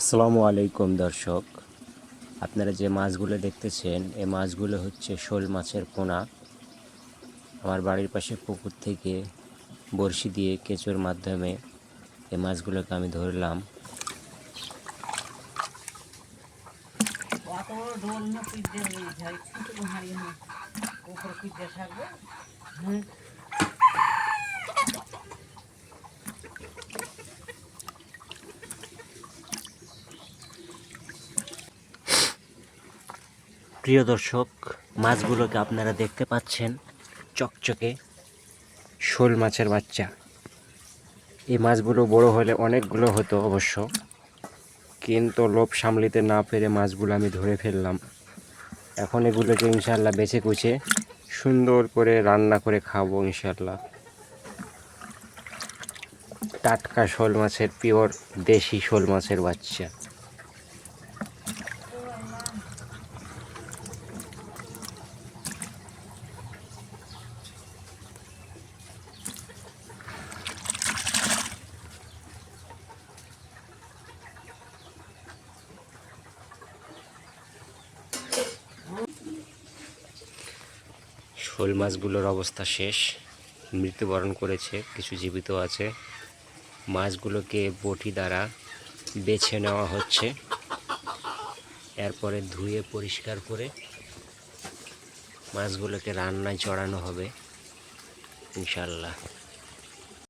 আসসালামু আলাইকুম দর্শক, আপনারা যে মাছগুলো দেখতেছেন এই মাছগুলো হচ্ছে শোল মাছের পোনা। আমার বাড়ির পাশে পুকুর থেকে বড়শি দিয়ে কেঁচোর মাধ্যমে এই মাছগুলোকে আমি ধরলাম। প্রিয় দর্শক, মাছগুলোকে আপনারা দেখতে পাচ্ছেন চকচকে শোল মাছের বাচ্চা। এই মাছগুলো বড় হলে অনেকগুলো হতো অবশ্য, কিন্তু লোভ সামলিতে না পেরে মাছগুলো আমি ধরে ফেললাম। এখন এগুলোকে ইনশাল্লাহ বেছে কুচে সুন্দর করে রান্না করে খাবো ইনশাল্লাহ। টাটকা শোল মাছের, পিওর দেশি শোল মাছের বাচ্চা। শোল মাছগুলোর অবস্থা শেষ, মৃত্যুবরণ করেছে, কিছু জীবিত আছে। মাছগুলোকে বটি দ্বারা বেছে নেওয়া হচ্ছে, এরপরে ধুয়ে পরিষ্কার করে মাছগুলোকে রান্নায় চড়ানো হবে ইনশাল্লাহ।